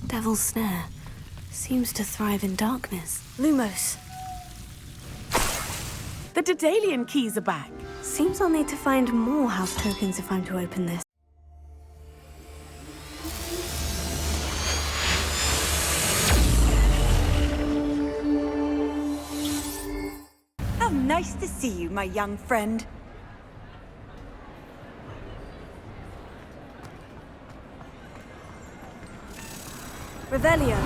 Devil's Snare. Seems to thrive in darkness. Lumos. The Daedalian Keys are back. Seems I'll need to find more house tokens if I'm to open this. How nice to see you, my young friend. Revelio.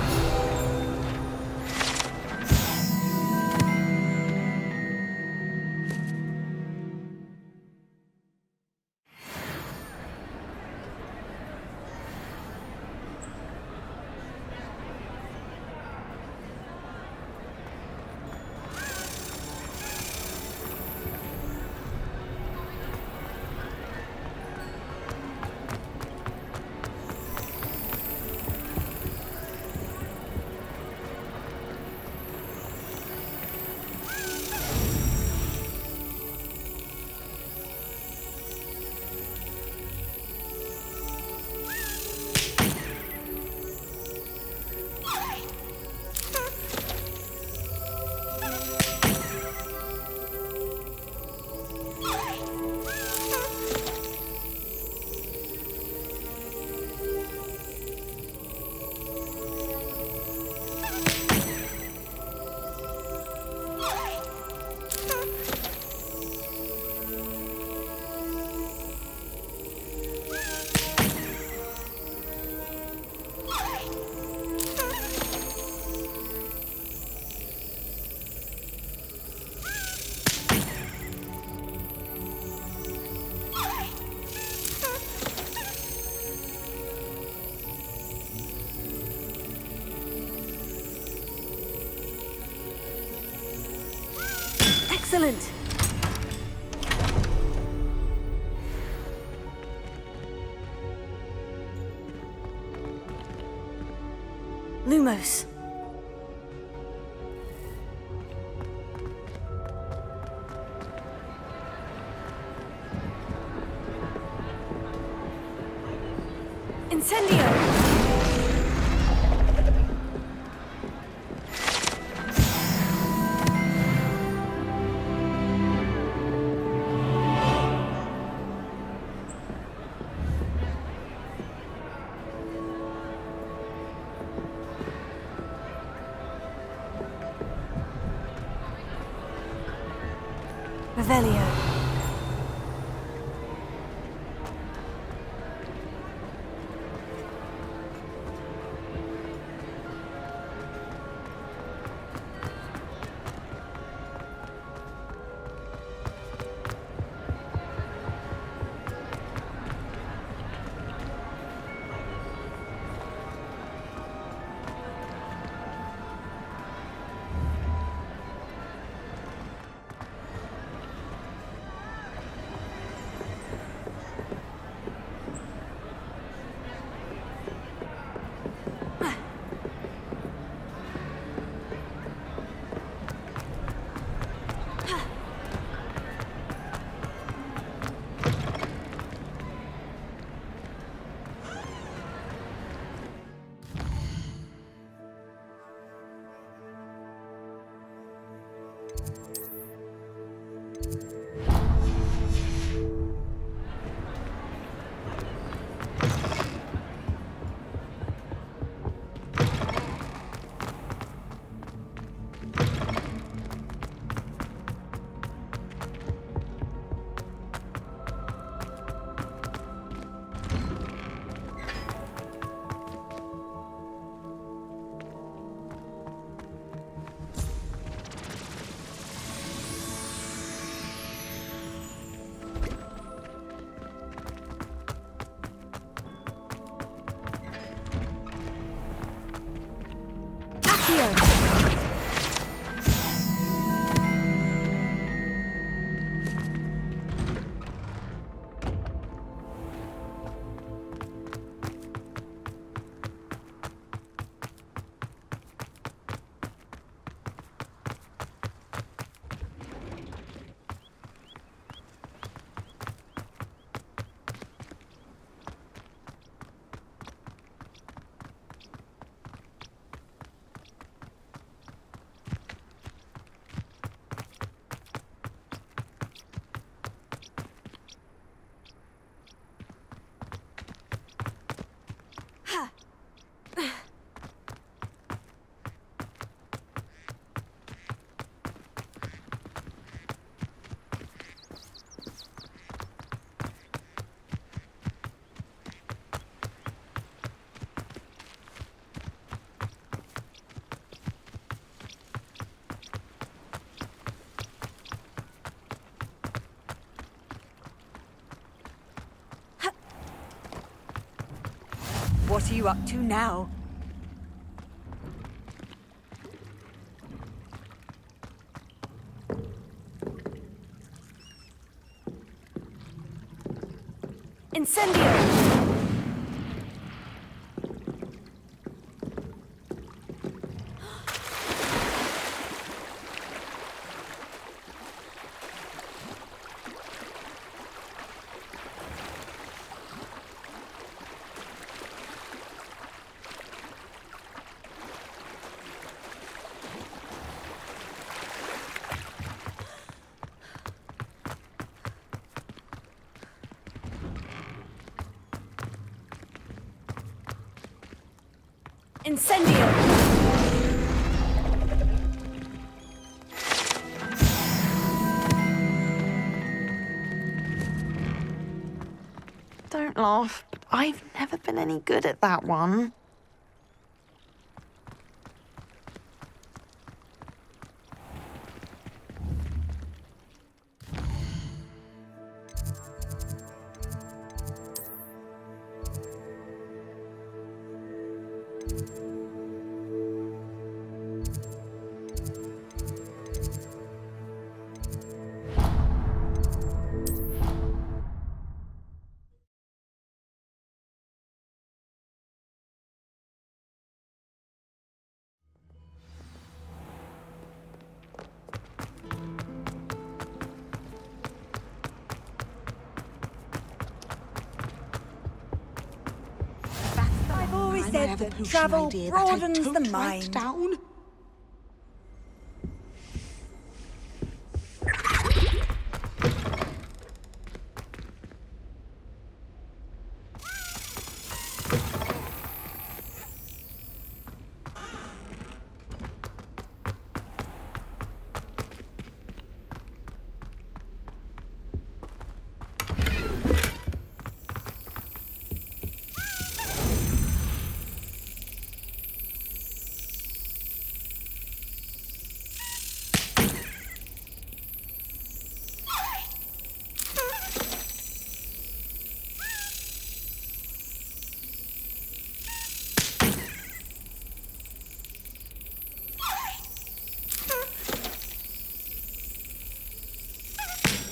Excellent! Lumos. Incendio! Revelio. What are you up to now? Incendio! Incendio! Don't laugh. I've never been any good at that one. I've always said that travel broadens the mind. Down.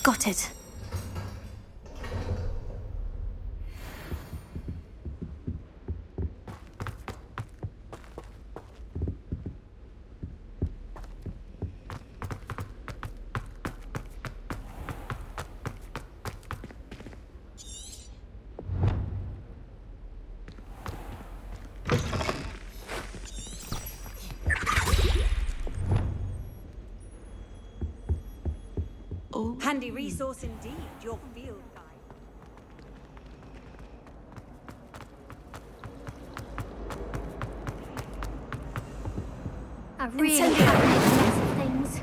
Got it. Handy resource indeed, your field guide. I really have made a mess of things.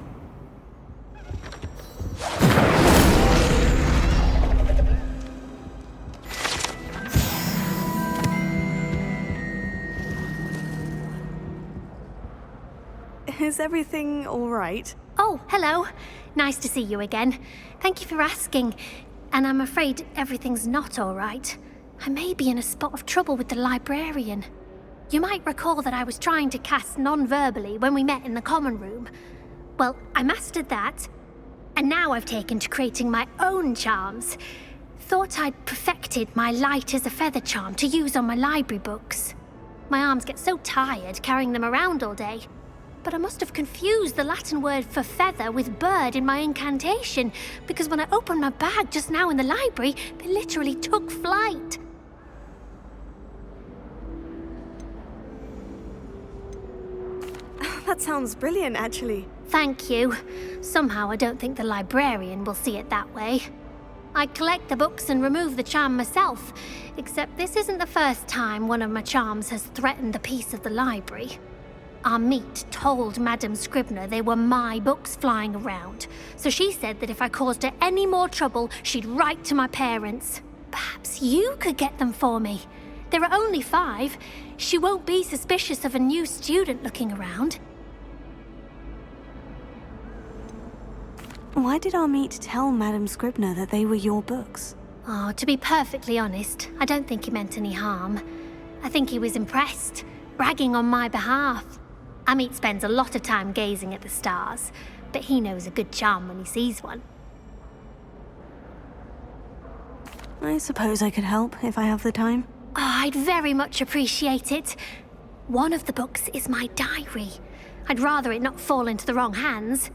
Is everything all right? Oh, hello. Nice to see you again. Thank you for asking. And I'm afraid everything's not all right. I may be in a spot of trouble with the librarian. You might recall that I was trying to cast non-verbally when we met in the common room. Well, I mastered that. And now I've taken to creating my own charms. Thought I'd perfected my light as a feather charm to use on my library books. My arms get so tired carrying them around all day. But I must have confused the Latin word for feather with bird in my incantation, because when I opened my bag just now in the library, they literally took flight. That sounds brilliant, actually. Thank you. Somehow I don't think the librarian will see it that way. I collect the books and remove the charm myself, except this isn't the first time one of my charms has threatened the peace of the library. Our meet told Madame Scribner they were my books flying around, so she said that if I caused her any more trouble, she'd write to my parents. Perhaps you could get them for me. There are only 5. She won't be suspicious of a new student looking around. Why did our meet tell Madame Scribner that they were your books? Oh, to be perfectly honest, I don't think he meant any harm. I think he was impressed, bragging on my behalf. Amit spends a lot of time gazing at the stars, but he knows a good charm when he sees one. I suppose I could help if I have the time. Oh, I'd very much appreciate it. One of the books is my diary. I'd rather it not fall into the wrong hands.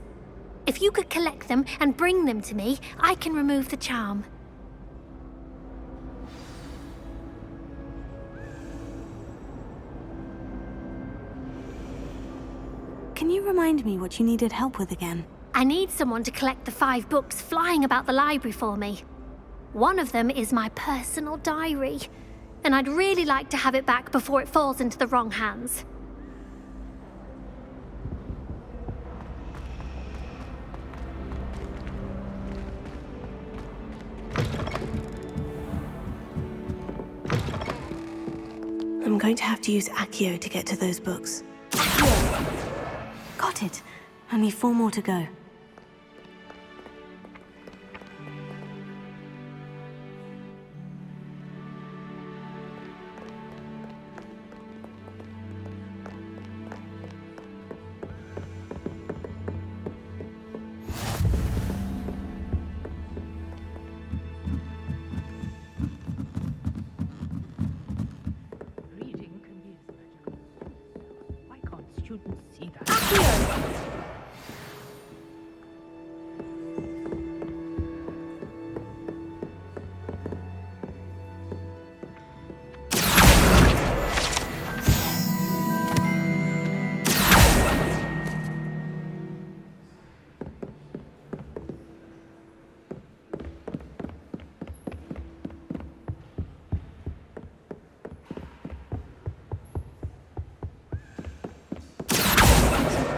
If you could collect them and bring them to me, I can remove the charm. Can you remind me what you needed help with again? I need someone to collect the 5 books flying about the library for me. One of them is my personal diary, and I'd really like to have it back before it falls into the wrong hands. I'm going to have to use Accio to get to those books. Got it. Only 4 more to go. Reading can be as magical. Why can't students see that?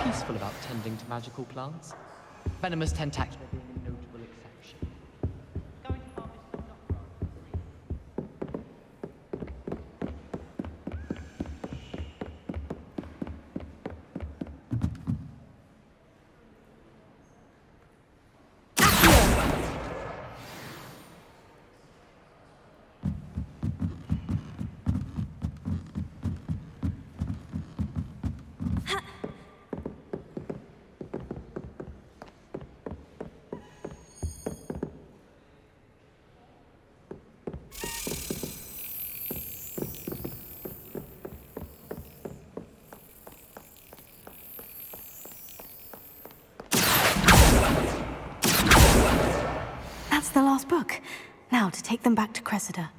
Peaceful about tending to magical plants. Venomous tentacula being a notable exception. Going to harvest some nut plants. That's the last book. Now to take them back to Cressida.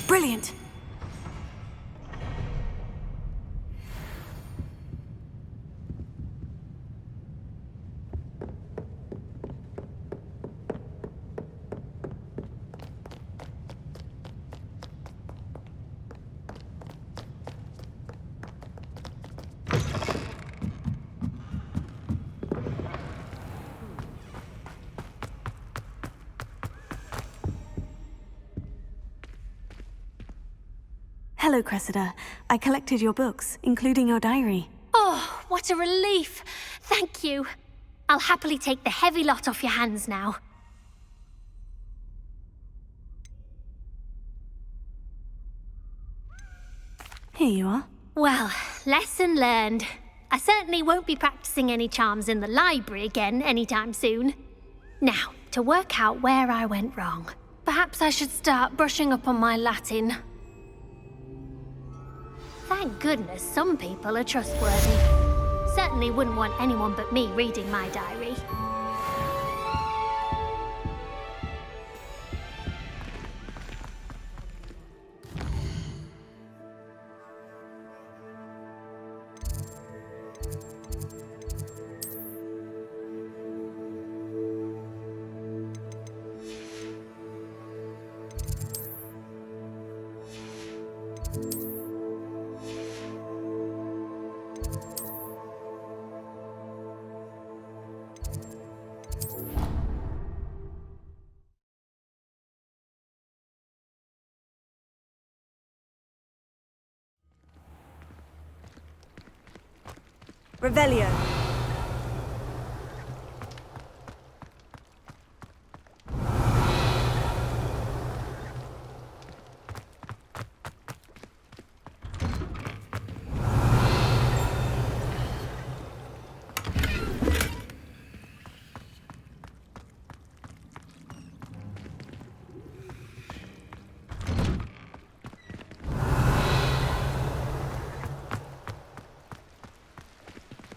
Brilliant! Hello, Cressida. I collected your books, including your diary. Oh, what a relief. Thank you. I'll happily take the heavy lot off your hands now. Here you are. Well, lesson learned. I certainly won't be practicing any charms in the library again anytime soon. Now, to work out where I went wrong. Perhaps I should start brushing up on my Latin. Thank goodness some people are trustworthy. Certainly wouldn't want anyone but me reading my diary. Revelio.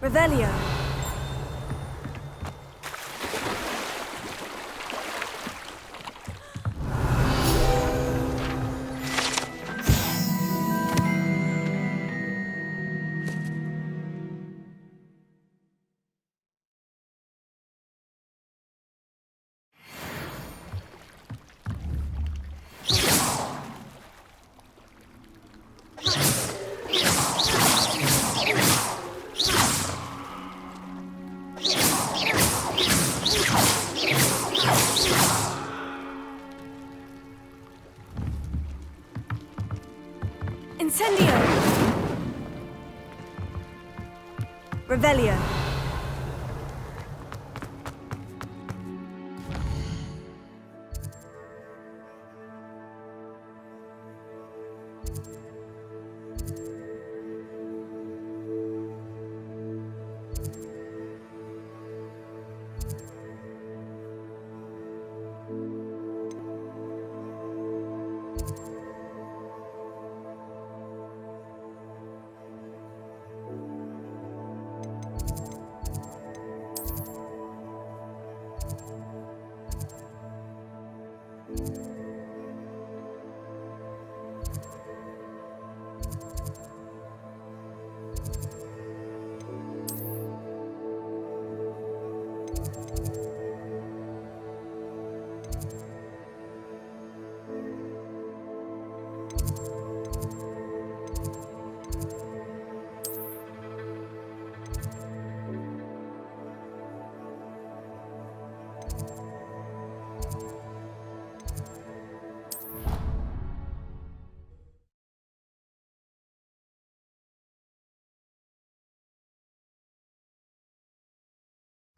Revelio. Incendio! Revelio.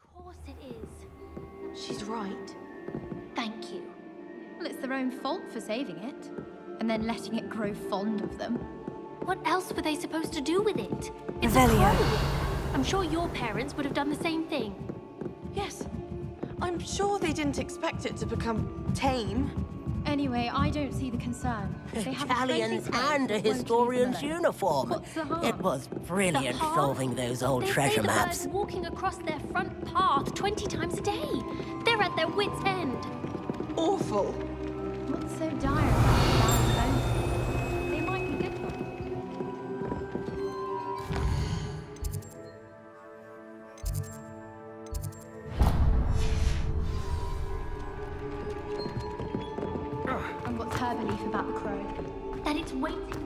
Of course it is. She's right. Thank you. Well, it's their own fault for saving it, and then letting it grow fond of them. What else were they supposed to do with it? It's a Revelio. crow. I'm sure your parents would have done the same thing. Yes. I'm sure they didn't expect it to become tame. Anyway, I don't see the concern. They have Italians and a historian's uniform. What's the harm? It was brilliant The harm? solving those old They treasure say the maps. birds walking across their front path 20 times a day. They're at their wits' end. Awful. What's so dire about the bad bones? They might be good ones. And what's her belief about the crow? That it's waiting.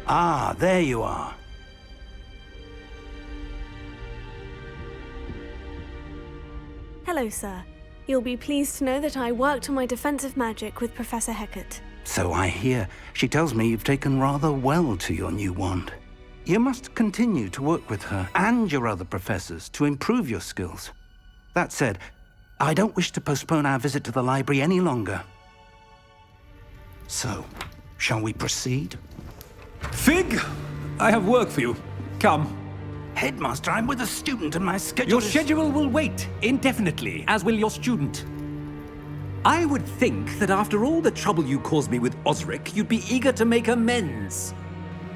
Ah, there you are. Hello, sir. You'll be pleased to know that I worked on my defensive magic with Professor Hecat. So I hear. She tells me you've taken rather well to your new wand. You must continue to work with her and your other professors to improve your skills. That said, I don't wish to postpone our visit to the library any longer. So, shall we proceed? Fig, I have work for you. Come. Headmaster, I'm with a student and my schedule Your is... schedule will wait indefinitely, as will your student. I would think that after all the trouble you caused me with Osric, you'd be eager to make amends.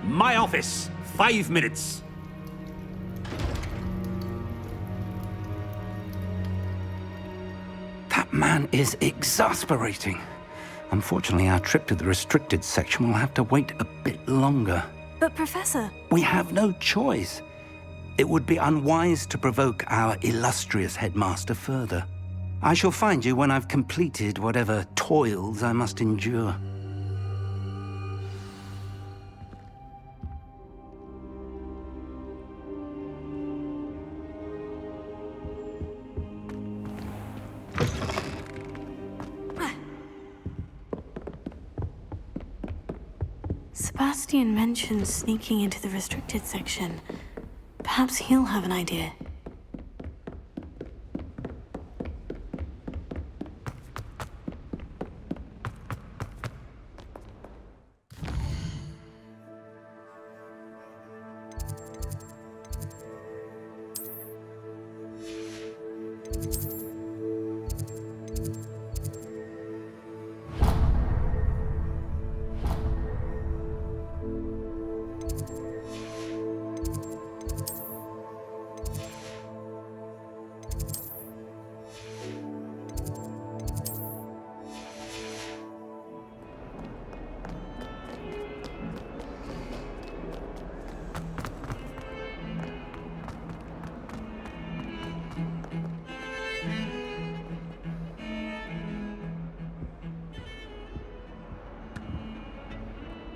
My office, 5 minutes. That man is exasperating. Unfortunately, our trip to the restricted section will have to wait a bit longer. But, Professor... We have no choice. It would be unwise to provoke our illustrious headmaster further. I shall find you when I've completed whatever toils I must endure. Sebastian mentioned sneaking into the restricted section. Perhaps he'll have an idea.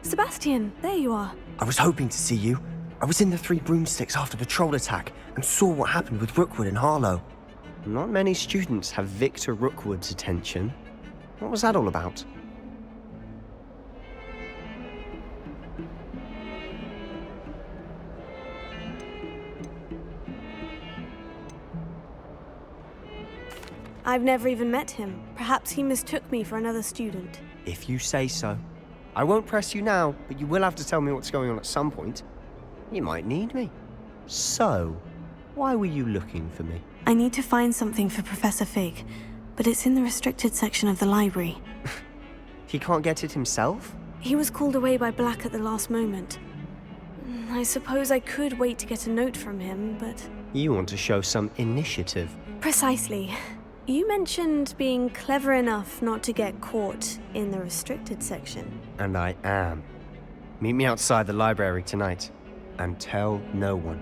Sebastian, there you are. I was hoping to see you. I was in the Three Broomsticks after the troll attack and saw what happened with Rookwood and Harlow. Not many students have Victor Rookwood's attention. What was that all about? I've never even met him. Perhaps he mistook me for another student. If you say so. I won't press you now, but you will have to tell me what's going on at some point. You might need me. So, why were you looking for me? I need to find something for Professor Fig, but it's in the restricted section of the library. He can't get it himself? He was called away by Black at the last moment. I suppose I could wait to get a note from him, but... You want to show some initiative. Precisely. You mentioned being clever enough not to get caught in the restricted section. And I am. Meet me outside the library tonight, and tell no one.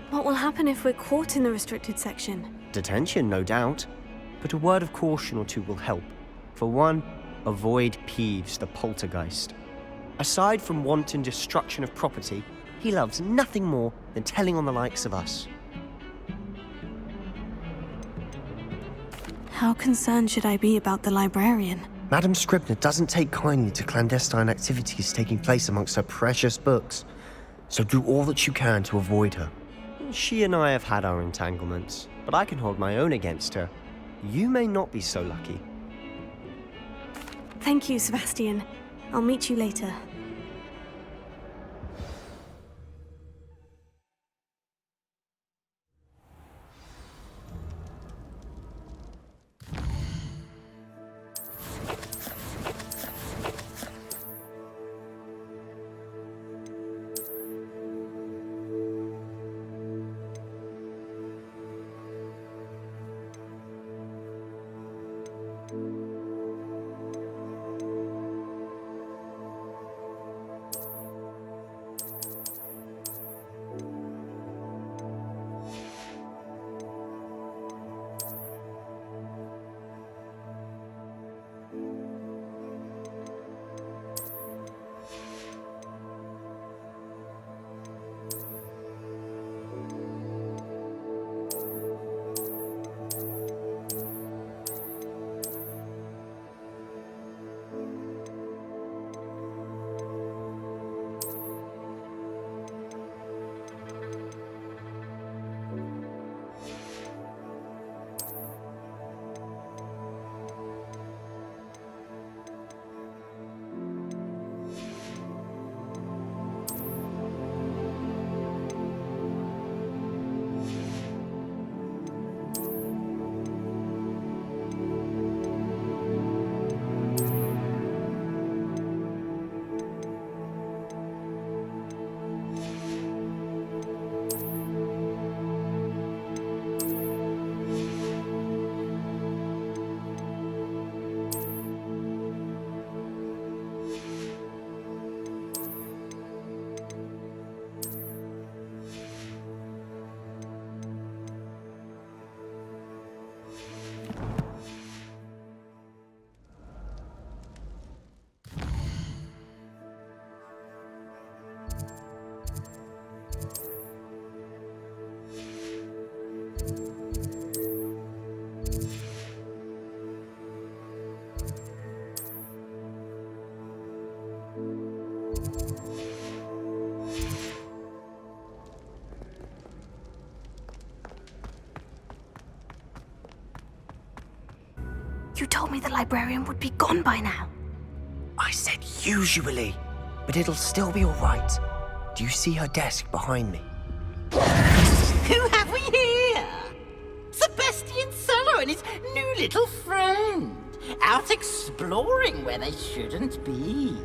What will happen if we're caught in the restricted section? Detention, no doubt. But a word of caution or two will help. For one, avoid Peeves, the poltergeist. Aside from wanton destruction of property, he loves nothing more than telling on the likes of us. How concerned should I be about the librarian? Madam Scribner doesn't take kindly to clandestine activities taking place amongst her precious books, so do all that you can to avoid her. She and I have had our entanglements, but I can hold my own against her. You may not be so lucky. Thank you, Sebastian. I'll meet you later. told me the librarian would be gone by now. I said usually, but it'll still be all right. Do you see her desk behind me? Who have we here? Sebastian Solo and his new little friend. Out exploring where they shouldn't be.